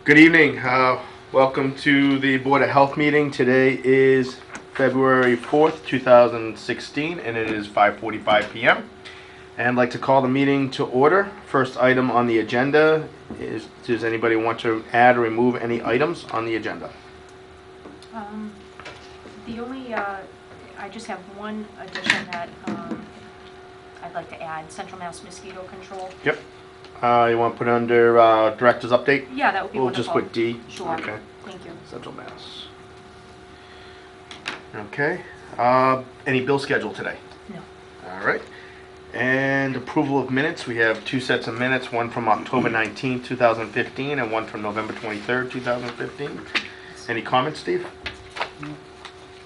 Good evening. Welcome to the Board of Health meeting. Today is February 4th, 2016, and it is 5:45 p.m. And I'd like to call the meeting to order. First item on the agenda is, does anybody want to add or remove any items on the agenda? I just have one addition that I'd like to add, Central Mass Mosquito Control. Yep. You want to put it under Director's Update? Yeah, that would be wonderful. We'll just put D. Sure. Okay. Thank you. Central Mass. Okay. Any bill schedule today? No. All right. And approval of minutes. We have two sets of minutes, one from October 19th, 2015, and one from November 23rd, 2015. Any comments, Steve? No.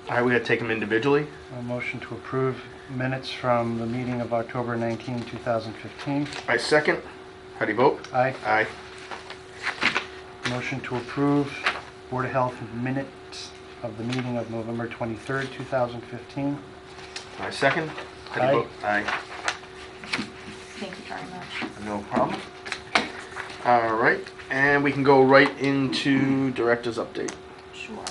All right, we gotta take them individually. A motion to approve minutes from the meeting of October 19, 2015. I second. How do you vote? Aye. Aye. Motion to approve Board of Health minutes of the meeting of November 23, 2015. I second. How do you Aye. vote? Aye. Thank you very much. No problem. All right, and we can go right into Director's Update. Sure.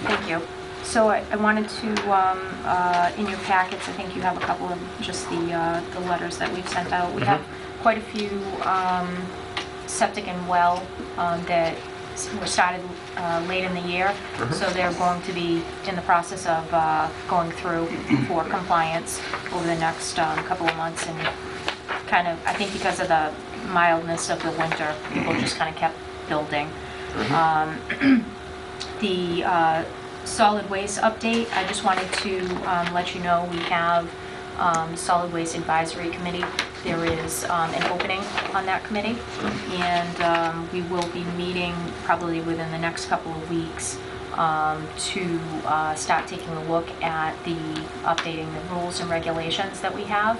Thank you. So I wanted to, in your packets, I think you have a couple of just the letters that we've sent out. We have quite a few septic and well that were started late in the year. So they're going to be in the process of going through for compliance over the next couple of months. And kind of, I think because of the mildness of the winter, people just kind of kept building. The solid waste update, I just wanted to let you know we have Solid Waste Advisory Committee. There is an opening on that committee, and we will be meeting probably within the next couple of weeks to start taking a look at updating the rules and regulations that we have,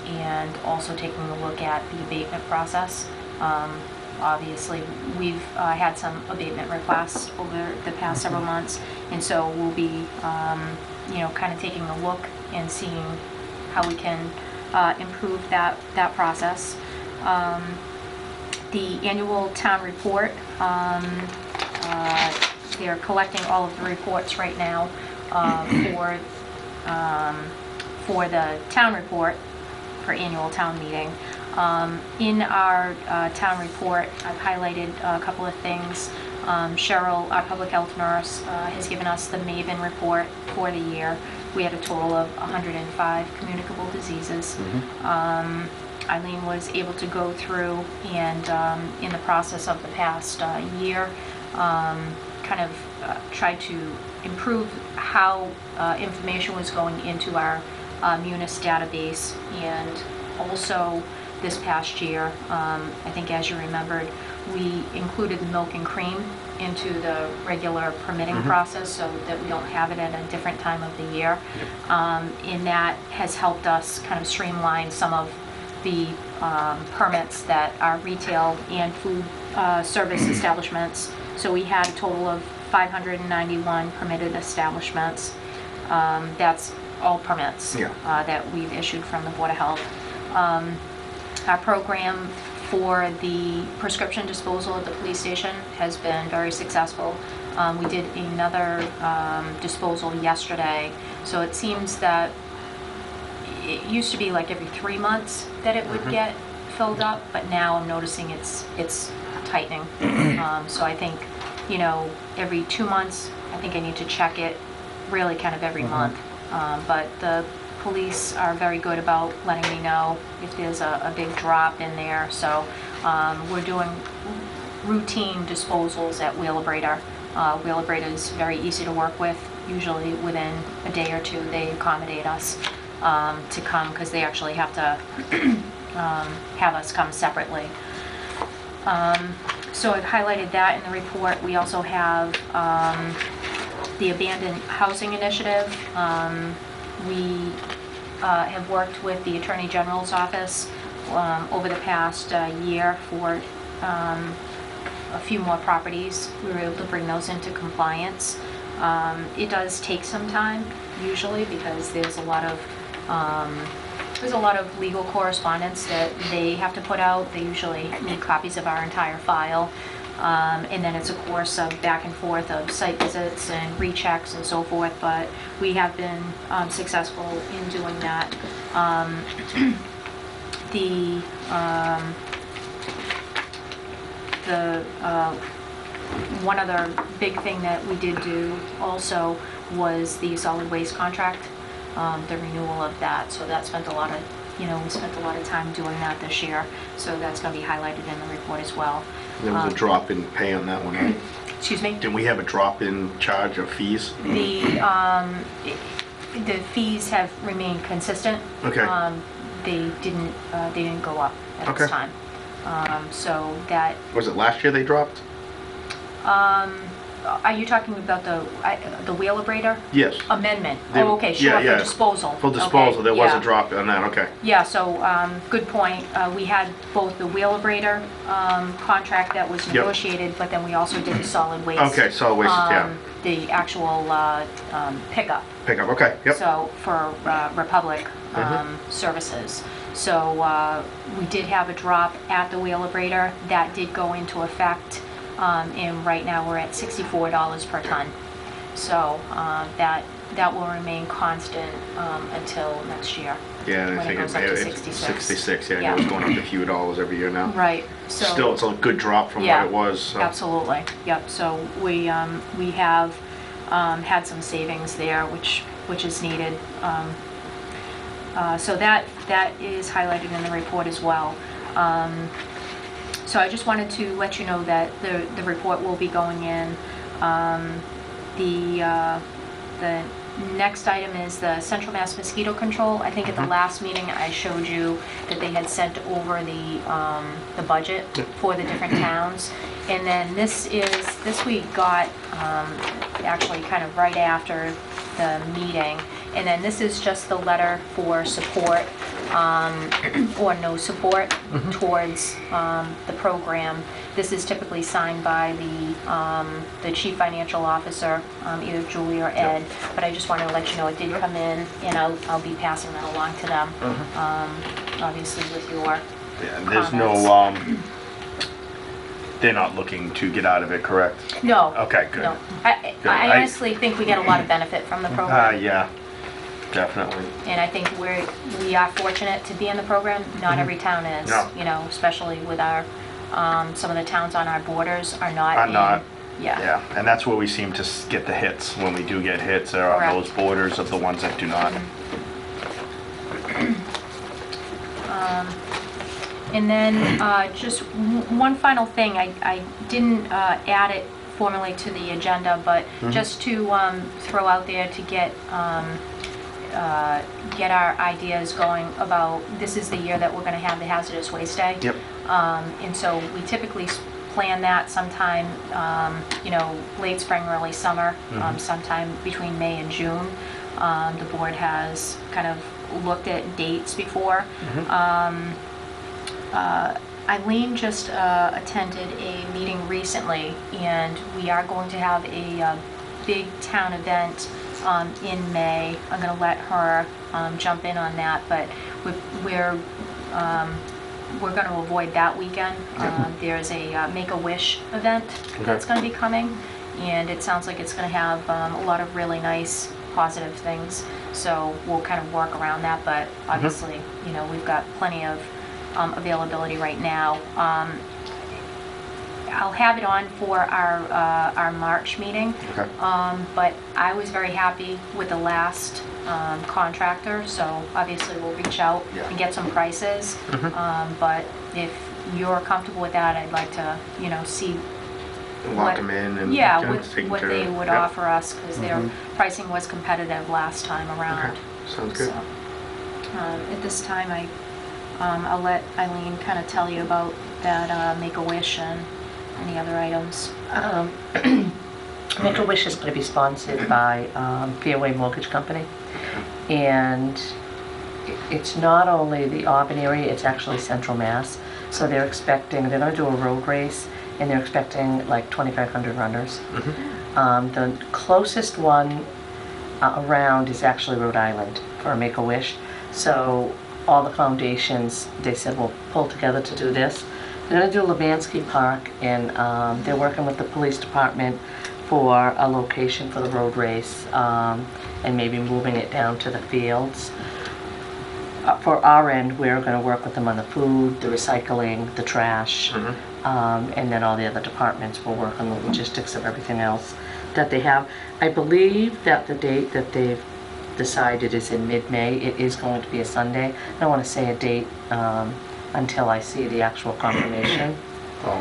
and also taking a look at the abatement process. Obviously, we've had some abatement requests over the past several months, and so we'll be, kind of taking a look and seeing how we can improve that process. The annual town report, they're collecting all of the reports right now for the town report for annual town meeting. In our town report, I've highlighted a couple of things. Cheryl, our public health nurse, has given us the MAVEN report for the year. We had a total of 105 communicable diseases. Eileen was able to go through and, in the process of the past year, kind of try to improve how information was going into our MUNIS database, and also this past year, I think as you remembered, we included milk and cream into the regular permitting process so that we don't have it at a different time of the year. And that has helped us kind of streamline some of the permits that are retail and food service establishments. So we had a total of 591 permitted establishments. That's all permits that we've issued from the Board of Health. Our program for the prescription disposal at the police station has been very successful. We did another disposal yesterday, so it seems that it used to be like every 3 months that it would get filled up, but now I'm noticing it's tightening. So I think, every 2 months, I think I need to check it really kind of every month. But the police are very good about letting me know if there's a big drop in there. So we're doing routine disposals at Wheelabrator. Wheelabrator is very easy to work with. Usually within a day or two they accommodate us to come, because they actually have to have us come separately. So I've highlighted that in the report. We also have the Abandoned Housing Initiative. We have worked with the Attorney General's office over the past year for a few more properties. We were able to bring those into compliance. It does take some time, usually, because there's a lot of there's a lot of legal correspondence that they have to put out. They usually need copies of our entire file. And then it's a course of back and forth of site visits and rechecks and so forth, but we have been successful in doing that. One other big thing that we did do also was the solid waste contract, the renewal of that. So that spent a lot of, we spent a lot of time doing that this year. So that's going to be highlighted in the report as well. There was a drop in pay on that one, right? Excuse me? Didn't we have a drop in charge of fees? The fees have remained consistent. Okay. They didn't go up at Okay. this time. So that, Was it last year they dropped? are you talking about the wheel abrader Yes. amendment? They- Oh, okay, sure, yeah, yeah. for disposal. For disposal, Okay, there was yeah. a drop on that, okay. Yeah, so, good point. We had both the wheel abrader contract that was Yep. negotiated, but then we also did the solid waste. Okay, solid waste, yeah. The actual pickup. Pickup, okay, yep. So, for Republic Mhm. Services. So, we did have a drop at the wheel abrader. That did go into effect, and right now we're at $64 per ton. So, that will remain constant until next year. Yeah, and I when it think goes up to 66. 66, yeah, Yeah. it was going up a few dollars every year now. Right, so. Still, it's a good drop from Yeah, what it was. So. Absolutely, yep, so we have had some savings there, which is needed. So that is highlighted in the report as well. So I just wanted to let you know that the report will be going in. The next item is the Central Mass Mosquito Control. I think at the last meeting I showed you that they had sent over the budget for the different towns. And then this we got actually kind of right after the meeting. And then this is just the letter for support or no support towards the program. This is typically signed by the chief financial officer, either Julie or Ed. But I just wanted to let you know it did come in, and I'll be passing that along to them. Obviously with your Yeah, and there's comments. no, they're not looking to get out of it, correct? No. Okay, good. No. Good. I honestly think we get a lot of benefit from the program. Yeah, definitely. And I think we are fortunate to be in the program. Not every town is, No. Especially with our, some of the towns on our borders are not. Are not. Yeah. Yeah, and that's where we seem to get the hits. When we do get hits, are on Correct. those borders of the ones that do not. And then just one final thing, I didn't add it formally to the agenda, but just to throw out there to get our ideas going about, this is the year that we're going to have the Hazardous Waste Day. Yep. And so we typically plan that sometime, late spring, early summer, sometime between May and June. The board has kind of looked at dates before. Eileen just attended a meeting recently, and we are going to have a big town event in May. I'm going to let her jump in on that, but we're going to avoid that weekend. There's a Make-A-Wish event that's going to be coming, and it sounds like it's going to have a lot of really nice, positive things. So we'll kind of work around that, but obviously, we've got plenty of availability right now. I'll have it on for our March meeting. Okay. But I was very happy with the last contractor, so obviously we'll reach out and get some prices. But if you're comfortable with that, I'd like to, see Lock them in and what they would offer us, because their pricing was competitive last time around. Okay, sounds good. So, at this time, I'll let Eileen kind of tell you about that Make-A-Wish and any other items. Make-A-Wish is going to be sponsored by Fairway Mortgage Company, and it's not only the Auburn area, it's actually Central Mass. So they're going to do a road race, and they're expecting like 2,500 runners. The closest one around is actually Rhode Island for a Make-A-Wish. So all the foundations, they said, will pull together to do this. They're gonna do Levansky Park, and they're working with the police department for a location for the road race, and maybe moving it down to the fields. For our end, we're gonna work with them on the food, the recycling, the trash, and then all the other departments will work on the logistics of everything else that they have. I believe that the date that they've decided is in mid-May. It is going to be a Sunday. I don't want to say a date until I see the actual confirmation. Well,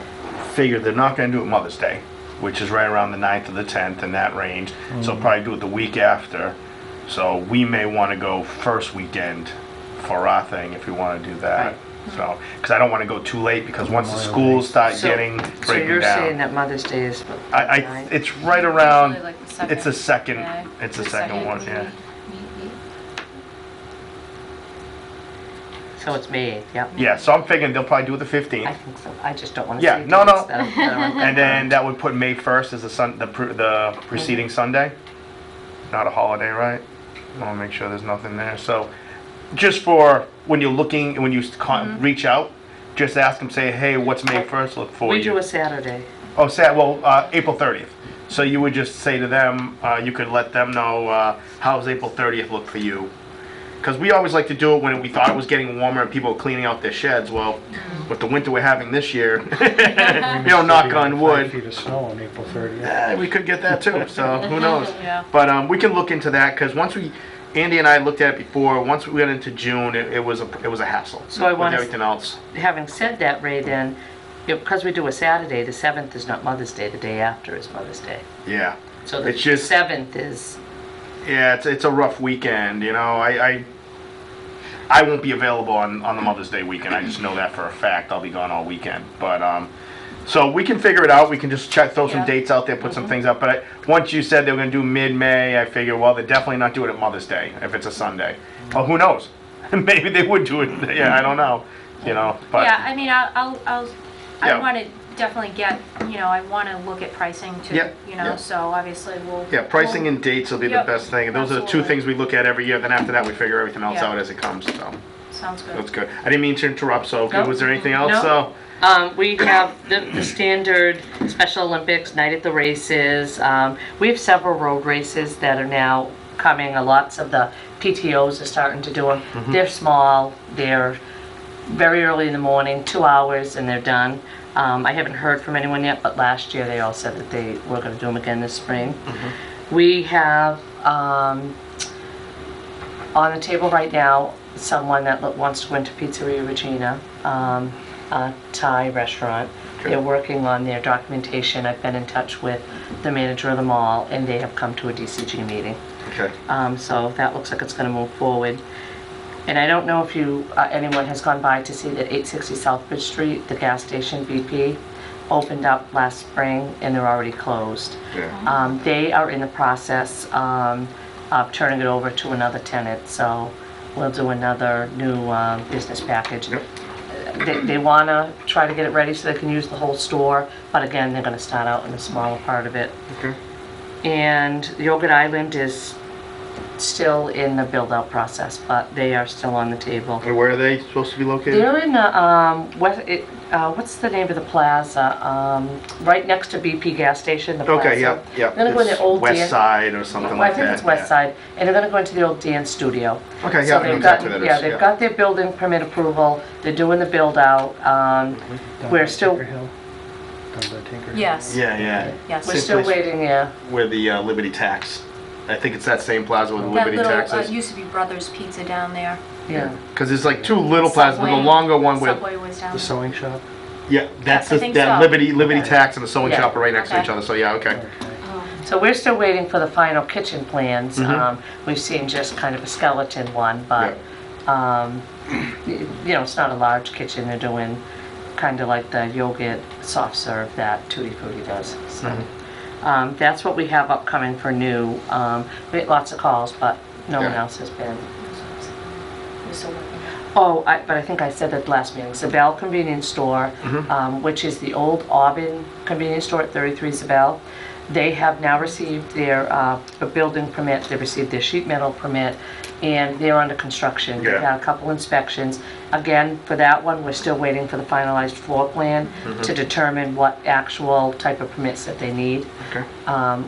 figure they're not gonna do it Mother's Day, which is right around the 9th or the 10th in that range. So probably do it the week after. So we may wanna go first weekend for our thing if we wanna do that. Right. So, because I don't wanna go too late, because once the Memorial schools start So- getting, So breaking you're saying down. that Mother's Day is what, I, nine? it's right around, Usually like the second it's the second, day. it's the second one, yeah. So it's May 8th, yep. Yeah, so I'm figuring they'll probably do it the I 15th. think so. I just don't want to Yeah, say no, no. dates that are on- And then that would put May 1st as the preceding Sunday. Not a holiday, right? I want to make sure there's nothing there. So just for when you're looking, when you reach out, just ask them, say, hey, what's May 1st look for We you? do a Saturday. Oh, April 30th. So you would just say to them, you could let them know, how's April 30th look for you? Because we always like to do it when we thought it was getting warmer and people were cleaning out their sheds. Well, with the winter we're having this year, knock on 5 wood. feet of snow on April 30th. We could get that too, so who knows? Yeah. But we can look into that, because Andy and I looked at it before, once we got into June, it was a hassle. So I with wanna- everything else. Having said that, Ray, then, because we do a Saturday, the 7th is not Mother's Day, the day after is Mother's Day. Yeah. So the It's just- 7th is, Yeah, it's a rough weekend, I won't be available on the Mother's Day weekend. I just know that for a fact. I'll be gone all weekend. But so we can figure it out. We can just throw some Yeah. dates out there, put some things up. But once you said they were going to do mid-May, I figure, well, they're definitely not doing it Mother's Day if it's a Sunday. Well, who knows? Maybe they would do it. Yeah, I don't know. But Yeah, I mean, I Yeah. want to definitely get, I want to look at pricing too, Yep, yep. so obviously we'll. yeah, pricing we'll- and dates will be the Yep, best thing. And those are the two absolutely. things we look at every year. Then after that, we figure everything else Yeah. out as it comes. So Sounds good. that's good. I didn't mean to interrupt. So No. was there anything else? No. So. we have the standard Special Olympics, night at the races. We have several road races that are now coming. Lots of the PTOs are starting to do them. They're small, they're very early in the morning, 2 hours, and they're done. I haven't heard from anyone yet, but last year they all said that they were going to do them again this spring. We have on the table right now someone that wants to go into Pizzeria Regina, a Thai restaurant. Okay. They're working on their documentation. I've been in touch with the manager of the mall, and they have come to a DCG meeting. Okay. So that looks like it's going to move forward. And I don't know if anyone has gone by to see that 860 Southbridge Street, the gas station BP, opened up last spring, and they're already closed. Yeah. They are in the process of turning it over to another tenant, so we'll do another new business package. Yep. They want to try to get it ready so they can use the whole store, but again, they're going to start out in a smaller part of it. Okay. And Yogurt Island is still in the build-out process, but they are still on the table. And where are they supposed to be located? They're in the, what's the name of the plaza? Right next to BP gas station, the plaza. Okay, yep. They're gonna go in the It's old West Dan- Side or something Well, like I think that. it's West Side, and they're gonna go into the old dance studio. Okay, So yeah, I know they've exactly got, that yeah, is, they've got their building permit approval, they're doing the build-out. Down We're by still, Tinker Hill. Down by Tinker Hill. Yes, Yeah, yeah. yes. we're Same still place. waiting, yeah. Where the Liberty Tax. I think it's that same plaza where the That Liberty little, Tax is. used to be Brothers Pizza down there. Yeah. Because there's like two little plazas, but the Subway- longer one with. Subway was down The there. sewing shop. Yeah, that's I think that so. Liberty Okay. Tax and the sewing Yeah. shop are right next to Okay. each other. So yeah, okay. Okay. So we're still waiting for the final kitchen plans. Mhm. We've seen just kind of a skeleton one, but, it's not a large kitchen. They're doing kind of like the yogurt soft serve that Tutti Frutti does. So that's what we have upcoming for new. We get lots of calls, but no one Yeah. else has been. We're still working. But I think I said at the last meeting, Zabel Convenience Store, which is the old Auburn convenience store at 33 Zabel. They have now received their building permit, they've received their sheet metal permit, and they're under construction. They've Yeah. had a couple inspections. Again, for that one, we're still waiting for the finalized floor plan to determine what actual type of permits that they need. Okay.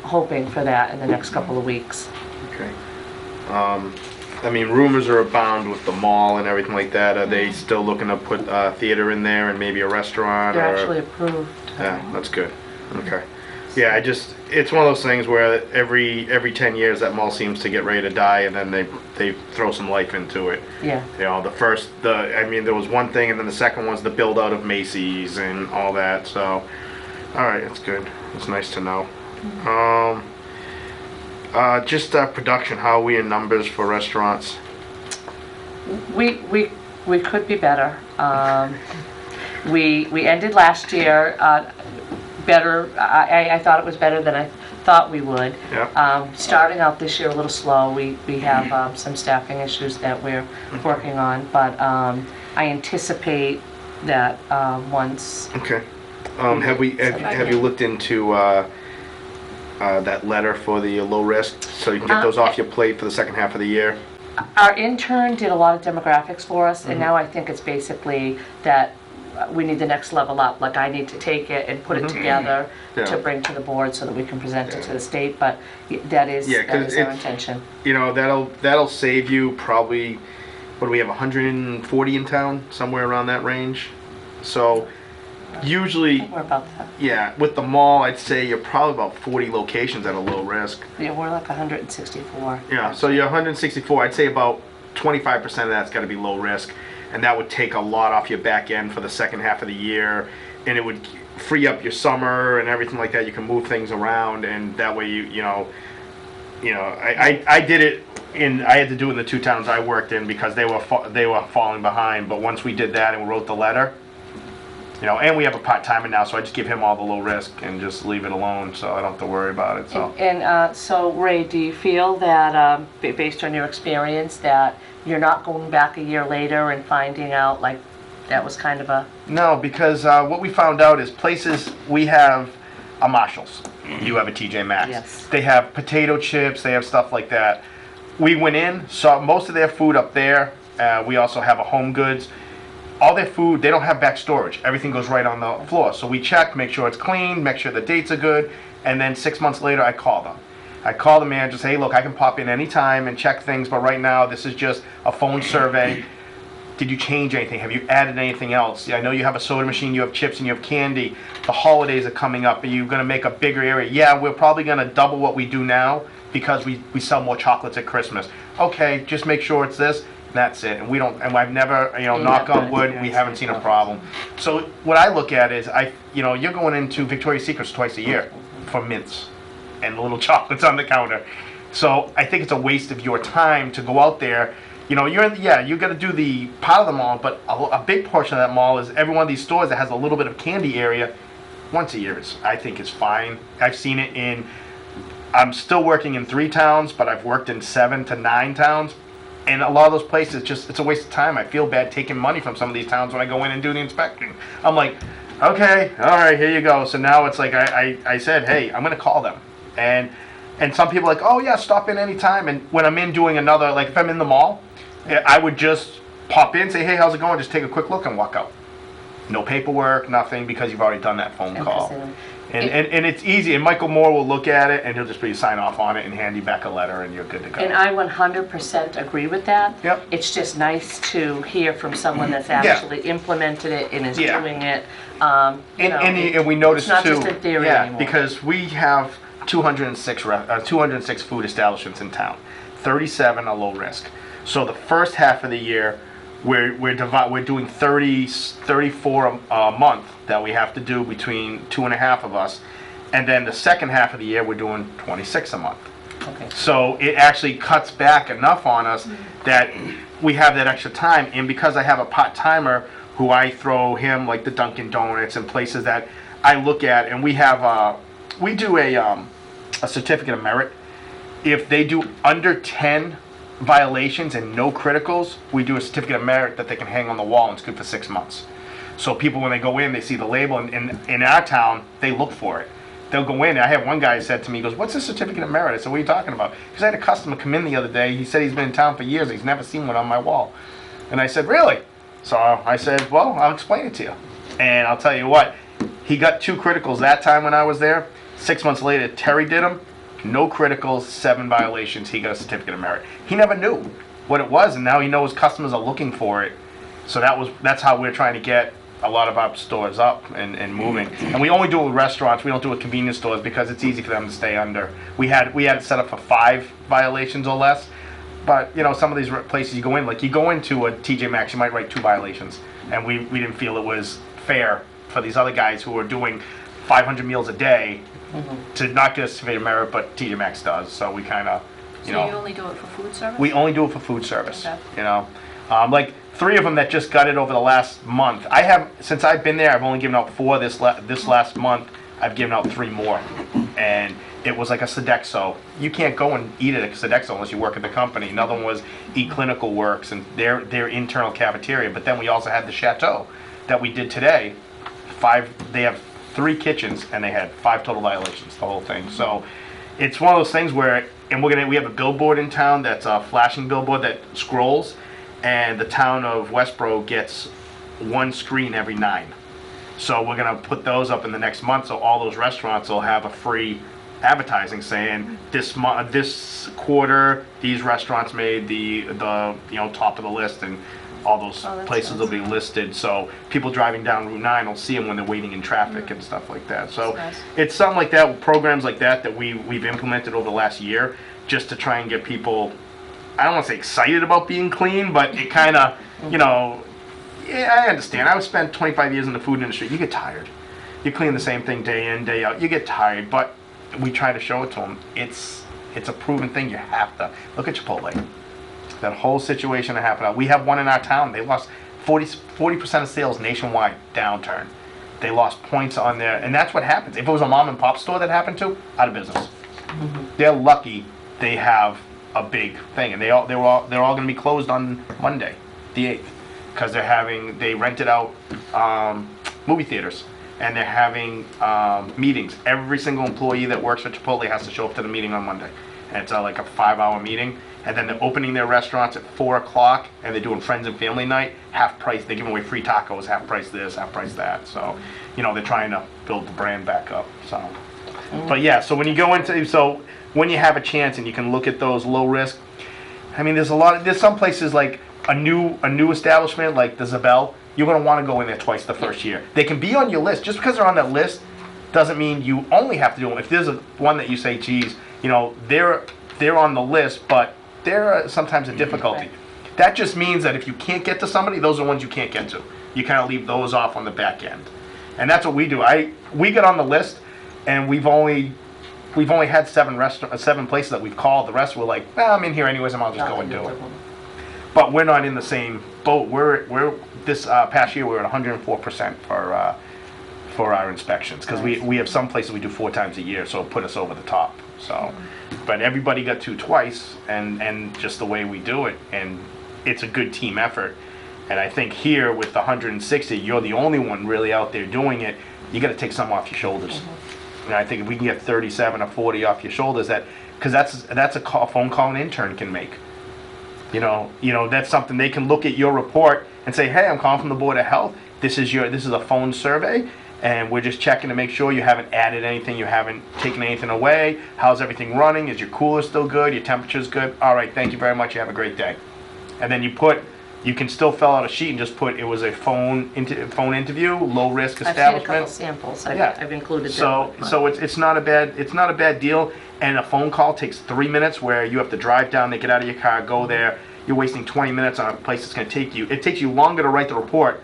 Hoping for that in the next couple of weeks. Okay. I mean, rumors are abound with the mall and everything like that. Are they still looking to put theater in there and maybe a restaurant? They're or... actually approved. Yeah, that's good. Okay. Yeah, it's one of those things where every 10 years that mall seems to get ready to die, and then they throw some life into it. Yeah. You know, there was one thing, and then the second one's the build out of Macy's and all that. So, all right, that's good. It's nice to know. Just production. How are we in numbers for restaurants? We could be better. We ended last year better. I thought it was better than I thought we would. Yep. Starting out this year a little slow. We have some staffing issues that we're working on, but I anticipate that once. Okay. Have you looked into that letter for the low risk, so you can get those off your plate for the second half of the year? Our intern did a lot of demographics for us, and now I think it's basically that we need the next level up. Like, I need to take it and put it together Yeah. to bring to the board so that we can present it to the state, but that is Yeah, 'cause our it's- intention. You know, that'll save you probably, what do we have, 140 in town, somewhere around that range. So usually, We're about that. yeah, with the mall, I'd say you're probably about 40 locations at a low risk. Yeah, we're like 164. Yeah, so you're 164. I'd say about 25% of that's got to be low risk, and that would take a lot off your back end for the second half of the year, and it would free up your summer and everything like that. You can move things around, and that way you know. I did it I had to do it in the two towns I worked in because they were falling behind. But once we did that and we wrote the letter, and we have a part-timer now, so I just give him all the low risk and just leave it alone, so I don't have to worry about it. So. So Ray, do you feel that, based on your experience, that you're not going back a year later and finding out like that was kind of a... No, because what we found out is places, we have a Marshalls, you have a TJ Maxx. Yes. They have potato chips, they have stuff like that. We went in, saw most of their food up there. We also have a Home Goods. All their food, they don't have back storage. Everything goes right on the floor. So we check, make sure it's clean, make sure the dates are good, and then 6 months later, I call them. I call the manager, say, hey, look, I can pop in anytime and check things, but right now, this is just a phone survey. Did you change anything? Have you added anything else? I know you have a soda machine, you have chips, and you have candy. The holidays are coming up. Are you going to make a bigger area? Yeah, we're probably going to double what we do now because we sell more chocolates at Christmas. Okay, just make sure it's this. That's it. And I've never, knock on wood, we haven't seen a problem. So what I look at is, you're going into Victoria's Secrets twice a year for mints and the little chocolates on the counter. So I think it's a waste of your time to go out there. You got to do the part of the mall, but a big portion of that mall is every one of these stores that has a little bit of candy area. Once a year I think is fine. I've seen it I'm still working in 3 towns, but I've worked in 7 to 9 towns. And a lot of those places, it's a waste of time. I feel bad taking money from some of these towns when I go in and do the inspection. I'm like, okay, all right, here you go. So now it's like I said, hey, I'm going to call them. And some people are like, oh, yeah, stop in anytime. And when I'm in doing another, like if I'm in the mall, I would just pop in, say, hey, how's it going? Just take a quick look and walk out. No paperwork, nothing, because you've already done that phone call. And it's easy, and Michael Moore will look at it, and he'll just sign off on it and hand you back a letter, and you're good to go. And I 100% agree with that. Yep. It's just nice to hear from someone that's actually implemented it and is doing it. And we noticed it's too, not just a theory anymore. because we have 206 food establishments in town. 37 are low risk. So the first half of the year, we're doing 34 a month that we have to do between 2.5 of us, and then the second half of the year we're doing 26 a month. Okay. So it actually cuts back enough on us that we have that extra time. And because I have a part-timer who I throw him like the Dunkin' Donuts and places that I look at, and we do a certificate of merit. If they do under 10 violations and no criticals, we do a certificate of merit that they can hang on the wall, and it's good for 6 months. So people, when they go in, they see the label, and in our town, they look for it. they'll go in. I have one guy said to me, he goes, "What's a certificate of merit?" I said, "What are you talking about?" Because I had a customer come in the other day. He said he's been in town for years. He's never seen one on my wall. And I said, "Really?" So I said, "Well, I'll explain it to you." And I'll tell you what, he got 2 criticals that time when I was there. 6 months later, Terry did them. No criticals, 7 violations. He got a certificate of merit. He never knew what it was, and now he knows customers are looking for it. So that's how we're trying to get a lot of our stores up and moving. And we only do it with restaurants. We don't do it with convenience stores because it's easy for them to stay under. We had it set up for 5 violations or less. But you know, some of these places you go in, like you go into a TJ Maxx, you might write 2 violations, and we didn't feel it was fair for these other guys who are doing 500 meals a day to not get a certificate of merit, but TJ Maxx does. So we kind of, So you only do it for food service? we only do it for food service. Okay. You know, like 3 of them that just got it over the last month. Since I've been there, I've only given out 4 this last month. I've given out 3 more, and it was like a Sodexo. You can't go and eat at a Sodexo unless you work at the company. Another one was eClinical Works and their internal cafeteria. But then we also had the Chateau that we did today. They have 3 kitchens and they had 5 total violations, the whole thing. So it's one of those things where, and we have a billboard in town that's a flashing billboard that scrolls, and the town of Westboro gets 1 screen every 9. So we're gonna put those up in the next month, so all those restaurants will have a free advertising saying this quarter these restaurants made the top of the list, and all those Oh, that's places will be listed. So people driving down Route 9 will see them when they're waiting in traffic and stuff like that. So That's nice. it's something like that, programs like that we've implemented over the last year, just to try and get people, I don't want to say excited about being clean, but it kind of, yeah, I understand. I spent 25 years in the food industry. You get tired. You clean the same thing day in, day out. You get tired, but we try to show it to them. It's a proven thing. You have to. Look at Chipotle. That whole situation that happened. We have one in our town. They lost 40% of sales nationwide, downturn. They lost points on there, and that's what happens. If it was a mom and pop store that happened to, out of business. They're lucky they have a big thing, and they're all going to be closed on Monday, the 8th, because they rented out movie theaters, and they're having meetings. Every single employee that works for Chipotle has to show up to the meeting on Monday, and it's like a 5-hour meeting. And then they're opening their restaurants at 4 o'clock, and they're doing friends and family night, half price. They're giving away free tacos, half price this, half price that. So, they're trying to build the brand back up. So, but yeah, so when you have a chance and you can look at those low risk, I mean, there's some places like a new establishment like the Zabel, you're going to want to go in there twice the first year. They can be on your list. Just because they're on that list doesn't mean you only have to do them. If there's one that you say, geez, they're on the list, but they're sometimes a difficulty. Right. That just means that if you can't get to somebody, those are the ones you can't get to. You kind of leave those off on the back end. And that's what we do. We get on the list, and we've only had 7 places that we've called. The rest were like, well, I'm in here anyways, I'll just go and do it. But we're not in the same boat. We're this past year we were at 104% for our inspections, because we have some places we do 4 times a year, so it put us over the top. So, but everybody got to twice, and just the way we do it, and it's a good team effort. And I think here with the 160, you're the only one really out there doing it. You got to take some off your shoulders. And I think if we can get 37 or 40 off your shoulders, because that's a phone call an intern can make. That's something they can look at your report and say, hey, I'm calling from the Board of Health. This is a phone survey, and we're just checking to make sure you haven't added anything, you haven't taken anything away. How's everything running? Is your cooler still good? Your temperature's good? All right, thank you very much. You have a great day. And then you can still fill out a sheet and just put it was a phone interview, low risk I've seen a couple establishment. samples. Yeah. I've included So them. it's not a bad deal. And a phone call takes 3 minutes, where you have to drive down, they get out of your car, go there. You're wasting 20 minutes on a place that's going to take you. It takes you longer to write the report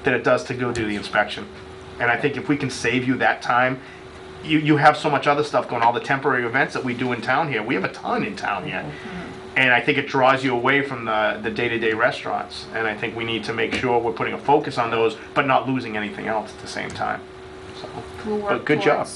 than it does to go do the inspection. And I think if we can save you that time, you have so much other stuff going, all the temporary events that we do in town here. We have a ton in town here. And I think it draws you away from the day-to-day restaurants. And I think we need to make sure we're putting a focus on those, but not losing anything else at the same time. So, We'll work but good job.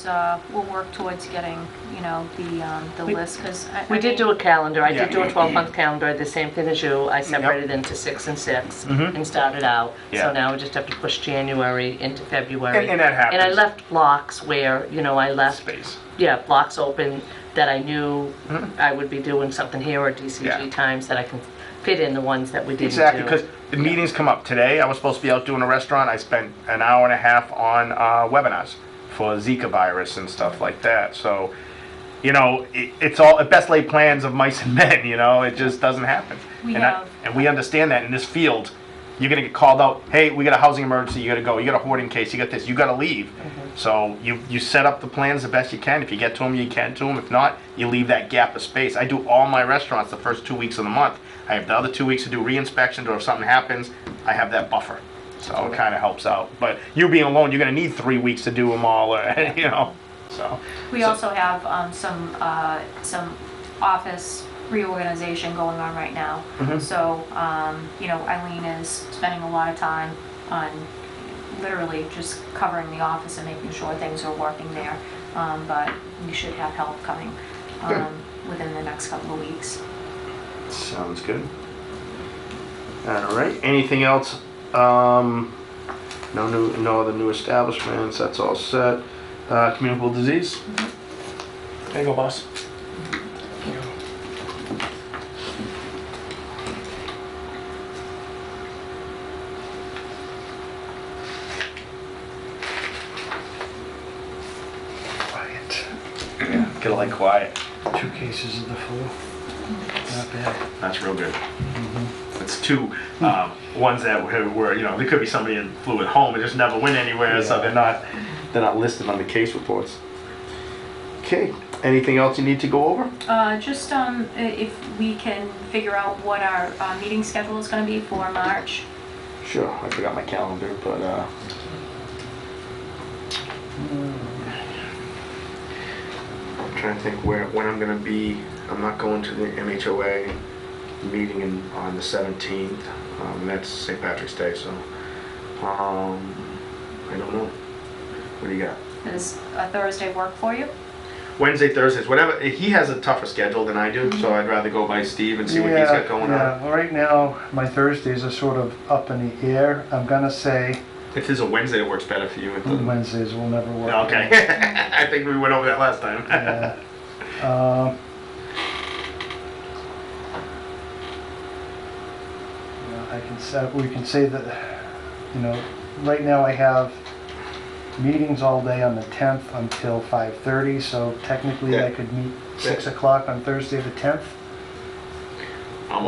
We'll work towards getting, you know, the We- list, because We did do a calendar, I did Yeah. do a 12-month calendar, the same thing as you. I separated into 6 and 6 Mhm. and started out. Yeah. So now we just have to push January into February. And that happens. And I left blocks where, you know, I left, Space. yeah, blocks open that I knew Mhm. I would be doing something here or DCG Yeah. times that I can fit in the ones that we didn't do. Exactly, because the meetings come up. Today, I was supposed to be out doing a restaurant. I spent an hour and a half on webinars for Zika virus and stuff like that. So, you know, it's all best laid plans of mice and men. You know, it just doesn't happen. We and have- and we understand that in this field. You're gonna get called out. Hey, we got a housing emergency. You gotta go. You got a hoarding case. You got this. You gotta leave. So you set up the plans the best you can. If you get to them, you can to them. If not, you leave that gap of space. I do all my restaurants the first 2 weeks of the month. I have the other 2 weeks to do re-inspections, or if something happens, I have that buffer. So it kind of helps out. But you being alone, you're gonna need 3 weeks to do them all, or, you know. So We so- also have some office reorganization going on right now. Mhm. So, you know, Eileen is spending a lot of time on literally just covering the office and making sure things are working there. But we should have help coming Good. within the next couple of weeks. Sounds good. All right. Anything else? No other new establishments. That's all set. Communicable disease. There you go, boss. Quiet. Get a like quiet. 2 cases of the flu. Not bad. That's real good. It's two ones that were, you know, there could be somebody in flu at home and just never went anywhere, so Yeah. they're not listed on the case reports. Okay. Anything else you need to go over? Just if we can figure out what our meeting schedule is going to be for March. Sure. I forgot my calendar, but I'm trying to think when I'm gonna be. I'm not going to the MHOA meeting on the 17th. And that's St. Patrick's Day, so I don't know. What do you got? Does a Thursday work for you? Wednesday, Thursdays, whatever. He has a tougher schedule than I do, so I'd rather go by Steve and see what he's got going on. Yeah, right now, my Thursdays are sort of up in the air. I'm gonna say If there's a Wednesday that works better for you, it doesn't. Wednesdays will never work. Okay. I think we went over that last time. Yeah. You know, we can say that, you know, right now I have meetings all day on the 10th until 5:30, so technically I Yeah. could meet 6 o'clock on Thursday the 10th. I'm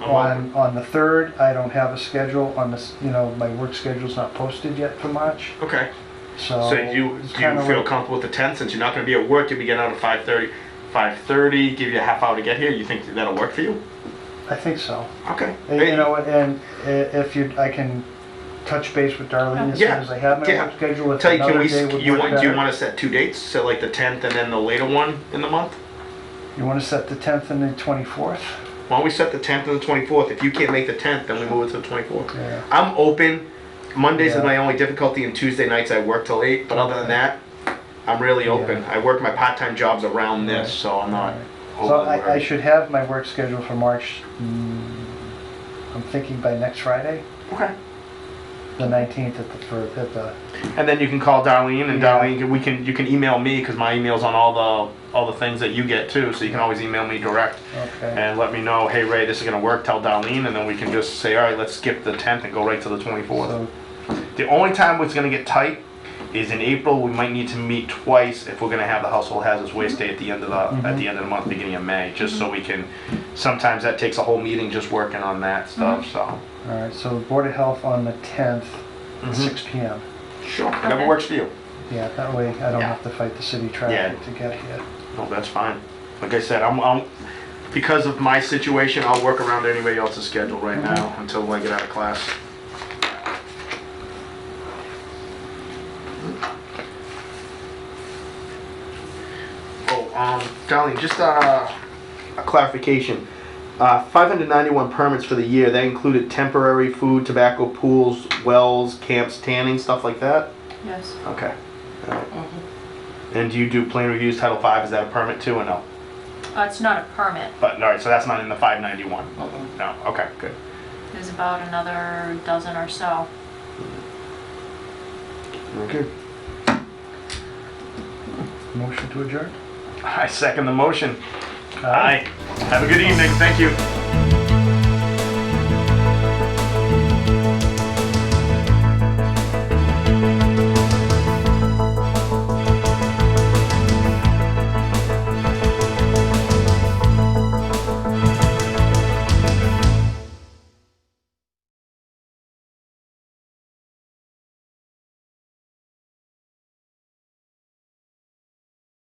open. On the 3rd, I don't have a schedule on this, you know, my work schedule's not posted yet for March, Okay. so. So do you it's kinda feel like- comfortable with the 10th, since you're not going to be at work, you'll be getting out at 5:30? 5:30, give you a half hour to get here. You think that'll work for you? I think so. Okay. And, you know, and if I can touch base with Darlene as soon Yeah, as I have my yeah. work schedule, if Tell you, another day would do you work want better. to set 2 dates? So like the 10th and then the later one in the month? You want to set the 10th and the 24th? Why don't we set the 10th and the 24th? If you can't make the 10th, then we move it to the 24th. Yeah. I'm open. Mondays is Yeah. my only difficulty, and Tuesday nights I work till 8. But other than that, I'm really open. Yeah. I work my part-time jobs around this, Right. so I'm not. So overly I worried. should have my work schedule for March, I'm thinking by next Friday, Okay. the 19th at the, And then you can call Darlene, and Yeah. Darlene, you can email me because my email's on all the things that you get too. So you can always email me direct okay. and let me know, hey Ray, this is gonna work. Tell Darlene, and then we can just say, all right, let's skip the 10th and go right to the 24th. So, The only time it's gonna get tight is in April. We might need to meet twice if we're gonna have the household hazardous waste day at the end of the month, beginning of May, just so we can. Sometimes that takes a whole meeting just working on that stuff. So all right, so Board of Health on the 10th, Mhm. 6 PM. sure, whatever Okay. works for you. Yeah, that way I don't Yeah. have to fight the city traffic to get here. No, that's fine. Like I said, I'm because of my situation, I'll work around anybody else's schedule right now until I get out of class. Oh, Darlene, just a clarification. 591 permits for the year. That included temporary food, tobacco, pools, wells, camps, tanning, stuff like that? Yes. Okay. And do you do plan reviews, Title V, is that a permit too, or no? It's not a permit. But, all right, so that's not in the 591? No, okay, good. There's about another dozen or so. Okay. Motion to adjourn? I second the motion. Aye. Have a good evening, thank you.